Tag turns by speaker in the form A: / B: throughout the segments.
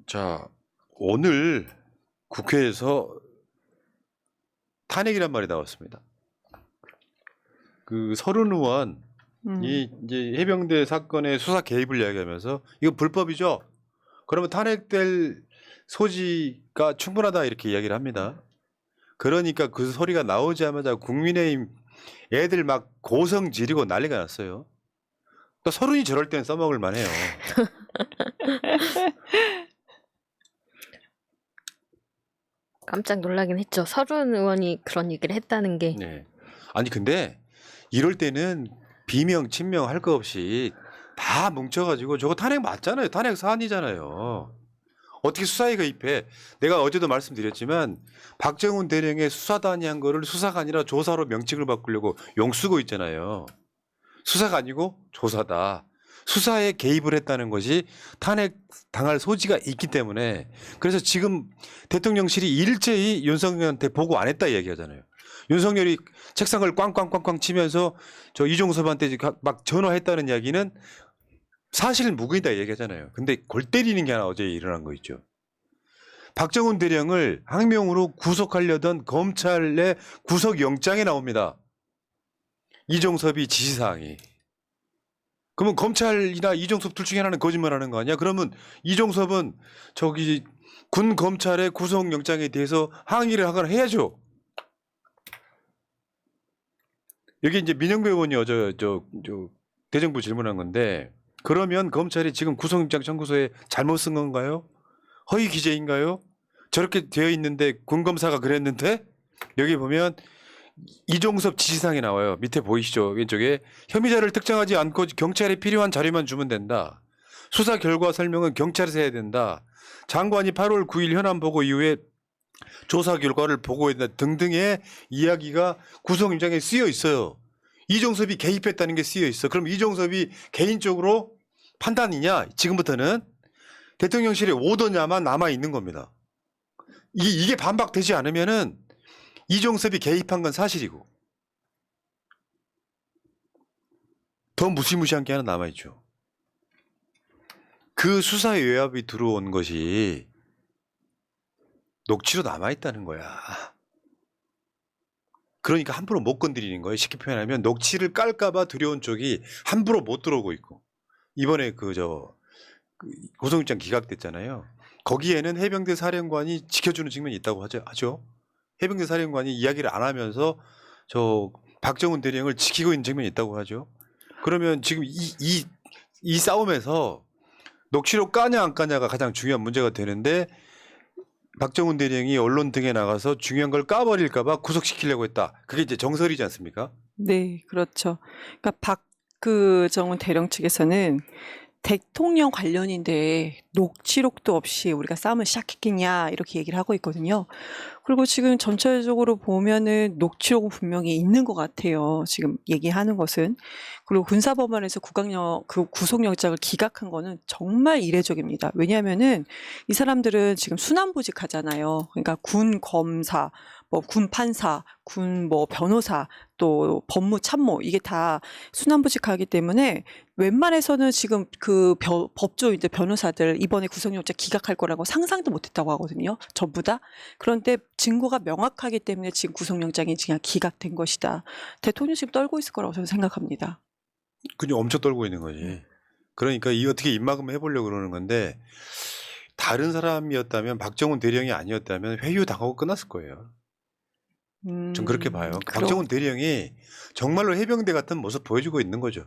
A: 자, 오늘 국회에서 탄핵이란 말이 나왔습니다. 그 서른 의원이 이제 해병대 사건의 수사 개입을 이야기하면서 이거 불법이죠. 그러면 탄핵될 소지가 충분하다 이렇게 이야기를 합니다. 그러니까 그 소리가 나오자마자 국민의힘 애들 막 고성 지르고 난리가 났어요. 또 서른이 저럴 땐 써먹을 만해요.
B: 깜짝 놀라긴 했죠. 서른 의원이 그런 얘기를 했다는 게.
A: 네. 아니 근데 이럴 때는 비명 친명 할 거 없이 다 뭉쳐가지고 저거 탄핵 맞잖아요. 탄핵 사안이잖아요. 어떻게 수사에 개입해? 내가 어제도 말씀드렸지만 박정훈 대령의 수사단이 한 거를 수사가 아니라 조사로 명칭을 바꾸려고 용쓰고 있잖아요. 수사가 아니고 조사다. 수사에 개입을 했다는 것이 탄핵 당할 소지가 있기 때문에 그래서 지금 대통령실이 일제히 윤석열한테 보고 안 했다 이야기하잖아요. 윤석열이 책상을 꽝꽝꽝꽝 치면서 저 이종섭한테 막 전화했다는 이야기는 사실 무근이다 얘기하잖아요. 근데 골 때리는 게 하나 어제 일어난 거 있죠. 박정훈 대령을 항명으로 구속하려던 검찰의 구속영장에 나옵니다. 이종섭이 지시사항이. 그러면 검찰이나 이종섭 둘 중에 하나는 거짓말하는 거 아니야? 그러면 이종섭은 저기 군 검찰의 구속영장에 대해서 항의를 하거나 해야죠. 여기 이제 민영배 의원이 어제 저 대정부 질문한 건데 그러면 검찰이 지금 구속영장 청구서에 잘못 쓴 건가요? 허위 기재인가요? 저렇게 되어 있는데 군 검사가 그랬는데 여기 보면 이종섭 지시사항이 나와요. 밑에 보이시죠? 왼쪽에 혐의자를 특정하지 않고 경찰에 필요한 자료만 주면 된다. 수사 결과 설명은 경찰에서 해야 된다. 장관이 8월 9일 현안 보고 이후에 조사 결과를 보고했다 등등의 이야기가 구속영장에 쓰여 있어요. 이종섭이 개입했다는 게 쓰여 있어. 그럼 이종섭이 개인적으로 판단이냐? 지금부터는 대통령실의 오더냐만 남아 있는 겁니다. 이게 반박되지 않으면은 이종섭이 개입한 건 사실이고 더 무시무시한 게 하나 남아 있죠. 그 수사의 외압이 들어온 것이 녹취로 남아 있다는 거야. 그러니까 함부로 못 건드리는 거예요. 쉽게 표현하면 녹취를 깔까봐 두려운 쪽이 함부로 못 들어오고 있고 이번에 구속영장 기각됐잖아요. 거기에는 해병대 사령관이 지켜주는 측면이 있다고 하죠. 해병대 사령관이 이야기를 안 하면서 저 박정훈 대령을 지키고 있는 측면이 있다고 하죠. 그러면 지금 이 싸움에서 녹취록 까냐 안 까냐가 가장 중요한 문제가 되는데 박정훈 대령이 언론 등에 나가서 중요한 걸 까버릴까봐 구속시키려고 했다. 그게 이제 정설이지 않습니까?
C: 네, 그렇죠. 그러니까 박정훈 대령 측에서는 대통령 관련인데 녹취록도 없이 우리가 싸움을 시작했겠냐 이렇게 얘기를 하고 있거든요. 그리고 지금 전체적으로 보면은 녹취록은 분명히 있는 것 같아요. 지금 얘기하는 것은. 그리고 군사법원에서 구속영장을 기각한 거는 정말 이례적입니다. 왜냐하면은 이 사람들은 지금 순환보직하잖아요. 그러니까 군 검사, 뭐 군 판사, 군 뭐 변호사, 또 법무참모 이게 다 순환보직하기 때문에 웬만해서는 지금 법조인들 변호사들 이번에 구속영장 기각할 거라고 상상도 못했다고 하거든요. 전부 다. 그런데 증거가 명확하기 때문에 지금 구속영장이 그냥 기각된 것이다. 대통령 지금 떨고 있을 거라고 저는 생각합니다.
A: 그냥 엄청 떨고 있는 거지. 그러니까 이 어떻게 입막음 해보려고 그러는 건데 다른 사람이었다면 박정훈 대령이 아니었다면 회유 당하고 끝났을 거예요. 전 그렇게 봐요. 박정훈 대령이 정말로 해병대 같은 모습 보여주고 있는 거죠.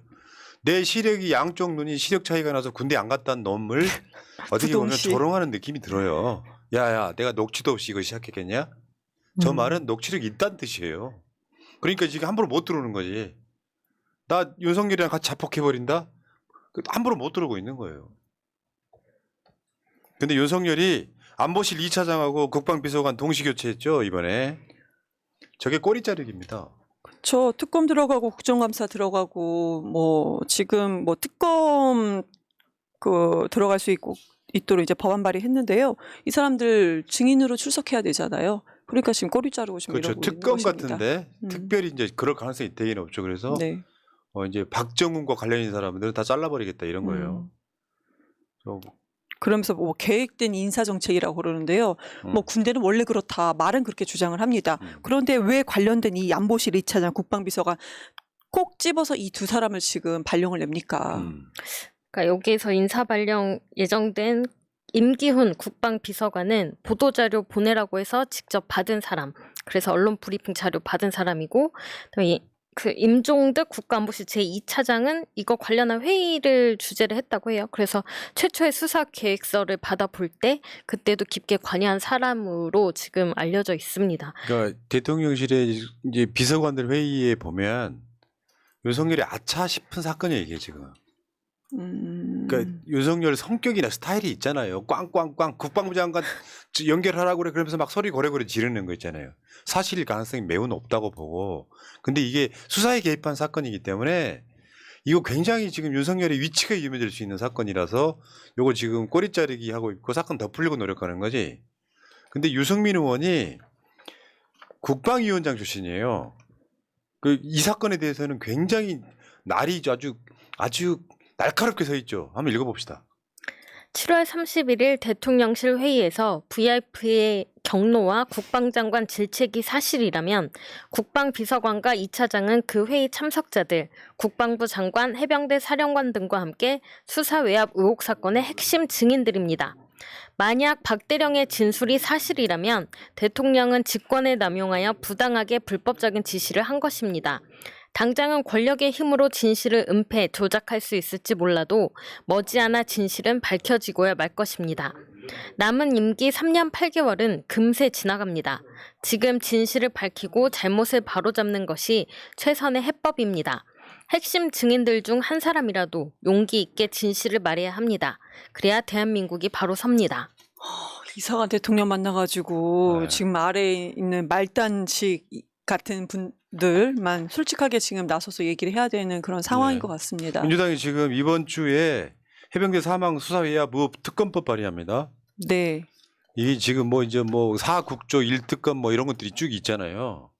A: 내 시력이 양쪽 눈이 시력 차이가 나서 군대 안 갔다는 놈을 어떻게 보면 조롱하는 느낌이 들어요. 야야 내가 녹취도 없이 이거 시작했겠냐? 저 말은 녹취록이 있다는 뜻이에요. 그러니까 지금 함부로 못 들어오는 거지. 나 윤석열이랑 같이 자폭해버린다? 함부로 못 들어오고 있는 거예요. 근데 윤석열이 안보실 2차장하고 국방비서관 동시교체했죠 이번에. 저게 꼬리자르기입니다.
C: 그렇죠. 특검 들어가고 국정감사 들어가고 뭐 지금 뭐 특검 들어갈 수 있도록 이제 법안 발의했는데요. 이 사람들 증인으로 출석해야 되잖아요. 그러니까 지금 꼬리 자르고 지금
A: 그렇죠.
C: 이러고
A: 특검
C: 있는 것입니다.
A: 같은데 특별히 이제 그럴 가능성이 되기는 없죠. 그래서
C: 네.
A: 이제 박정훈과 관련 있는 사람들은 다 잘라버리겠다 이런 거예요.
C: 그러면서 뭐 계획된 인사 정책이라고 그러는데요. 뭐 군대는 원래 그렇다 말은 그렇게 주장을 합니다. 그런데 왜 관련된 이 안보실 2차장 국방비서가 꼭 집어서 이 두 사람을 지금 발령을 냅니까?
B: 그러니까 여기에서 인사 발령 예정된 임기훈 국방비서관은 보도자료 보내라고 해서 직접 받은 사람, 그래서 언론 브리핑 자료 받은 사람이고, 그다음에 그 임종득 국가안보실 제2차장은 이거 관련한 회의를 주재를 했다고 해요. 그래서 최초의 수사 계획서를 받아볼 때 그때도 깊게 관여한 사람으로 지금 알려져 있습니다.
A: 그러니까 대통령실의 이제 비서관들 회의에 보면 윤석열이 아차 싶은 사건이에요, 이게 지금. 그러니까 윤석열 성격이나 스타일이 있잖아요. 꽝꽝꽝 국방부 장관 연결하라고 그래, 그러면서 막 소리 고래고래 지르는 거 있잖아요. 사실일 가능성이 매우 높다고 보고. 근데 이게 수사에 개입한 사건이기 때문에 이거 굉장히 지금 윤석열의 위치가 위험해질 수 있는 사건이라서 요거 지금 꼬리 자르기 하고 있고 사건 더 풀려고 노력하는 거지. 근데 유승민 의원이 국방위원장 출신이에요. 이 사건에 대해서는 굉장히 날이 아주 날카롭게 서 있죠. 한번 읽어봅시다.
B: 7월 31일 대통령실 회의에서 VIP의 경로와 국방장관 질책이 사실이라면 국방비서관과 2차장은 그 회의 참석자들, 국방부 장관, 해병대 사령관 등과 함께 수사 외압 의혹 사건의 핵심 증인들입니다. 만약 박대령의 진술이 사실이라면 대통령은 직권을 남용하여 부당하게 불법적인 지시를 한 것입니다. 당장은 권력의 힘으로 진실을 은폐, 조작할 수 있을지 몰라도 머지않아 진실은 밝혀지고야 말 것입니다. 남은 임기 3년 8개월은 금세 지나갑니다. 지금 진실을 밝히고 잘못을 바로잡는 것이 최선의 해법입니다. 핵심 증인들 중 한 사람이라도 용기 있게 진실을 말해야 합니다. 그래야 대한민국이 바로 섭니다.
C: 이상한 대통령 만나가지고
A: 네.
C: 지금 아래에 있는 말단식 같은 분들만 솔직하게 지금 나서서 얘기를 해야 되는 그런 상황인
A: 네.
C: 것 같습니다.
A: 민주당이 지금 이번 주에 해병대 사망 수사회의와 특검법 발의합니다.
C: 네.
A: 이게 지금 뭐 이제 뭐 4국조 1특검 뭐 이런 것들이 쭉 있잖아요.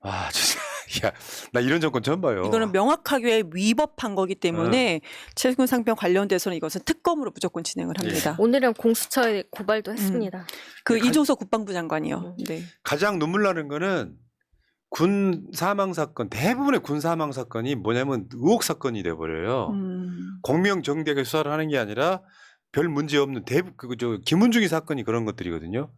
A: 아, 진짜. 야, 나 이런 정권 처음 봐요.
C: 이거는 명확하게 위법한 거기 때문에 최승훈 상병 관련돼서는 이것은 특검으로 무조건 진행을 합니다.
B: 오늘은 공수처에 고발도 했습니다.
C: 그 이종석 국방부 장관이요. 네.
A: 가장 눈물 나는 거는 군 사망 사건, 대부분의 군 사망 사건이 뭐냐면 의혹 사건이 돼 버려요. 공명정대하게 수사를 하는 게 아니라 별 문제 없는 김은중이 사건이 그런 것들이거든요.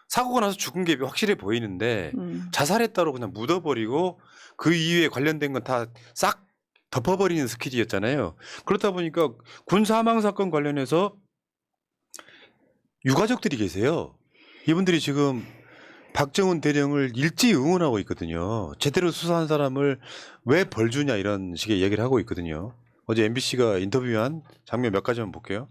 A: 사고가 나서 죽은 게 확실해 보이는데 자살했다고 그냥 묻어버리고 그 이후에 관련된 건 다 싹 덮어버리는 스킬이었잖아요. 그렇다 보니까 군 사망 사건 관련해서 유가족들이 계세요. 이분들이 지금 박정훈 대령을 일제히 응원하고 있거든요. 제대로 수사한 사람을 왜 벌 주냐 이런 식의 얘기를 하고 있거든요. 어제 MBC가 인터뷰한 장면 몇 가지만 볼게요.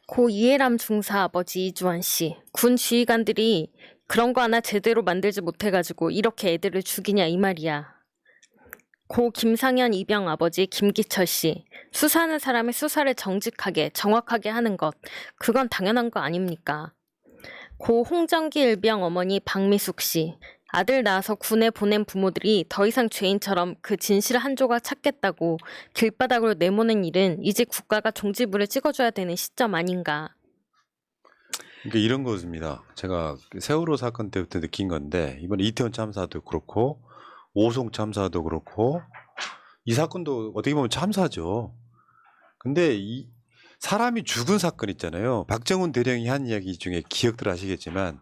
B: 고 이해람 중사 아버지 이주환 씨, 군 지휘관들이 그런 거 하나 제대로 만들지 못해가지고 이렇게 애들을 죽이냐 이 말이야. 고 김상현 이병 아버지 김기철 씨, 수사하는 사람의 수사를 정직하게 정확하게 하는 것, 그건 당연한 거 아닙니까? 고 홍정기 일병 어머니 박미숙 씨, 아들 낳아서 군에 보낸 부모들이 더 이상 죄인처럼 그 진실 한 조각 찾겠다고 길바닥으로 내모는 일은 이제 국가가 종지부를 찍어줘야 되는 시점 아닌가.
A: 그러니까 이런 것입니다. 제가 세월호 사건 때부터 느낀 건데 이번에 이태원 참사도 그렇고 오송 참사도 그렇고 이 사건도 어떻게 보면 참사죠. 근데 이 사람이 죽은 사건 있잖아요. 박정훈 대령이 한 이야기 중에 기억들 하시겠지만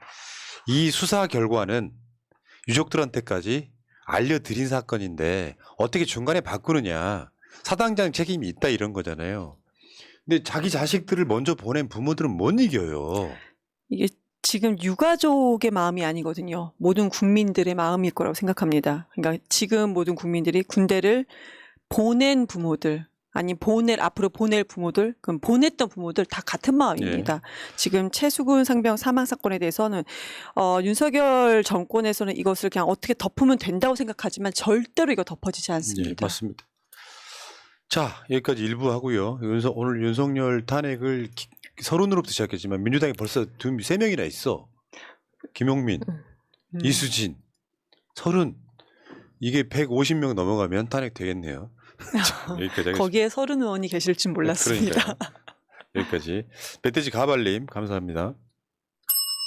A: 이 수사 결과는 유족들한테까지 알려드린 사건인데 어떻게 중간에 바꾸느냐. 사당장 책임이 있다 이런 거잖아요. 근데 자기 자식들을 먼저 보낸 부모들은 못 이겨요.
C: 이게 지금 유가족의 마음이 아니거든요. 모든 국민들의 마음일 거라고 생각합니다. 그러니까 지금 모든 국민들이 군대를 보낸 부모들, 아니 앞으로 보낼 부모들, 그럼 보냈던 부모들 다 같은 마음입니다. 지금 최수근 상병 사망 사건에 대해서는 윤석열 정권에서는 이것을 그냥 어떻게 덮으면 된다고 생각하지만 절대로 이거 덮어지지 않습니다.
A: 맞습니다. 자, 여기까지 일부 하고요. 오늘 윤석열 탄핵을 서른으로부터 시작했지만 민주당이 벌써 3명이나 있어. 김용민, 이수진, 서른. 이게 150명 넘어가면 탄핵 되겠네요. 자, 여기까지 하겠습니다.
C: 거기에 서른 의원이 계실 줄 몰랐습니다.
A: 그러니까요. 여기까지. 멧돼지 가발님 감사합니다.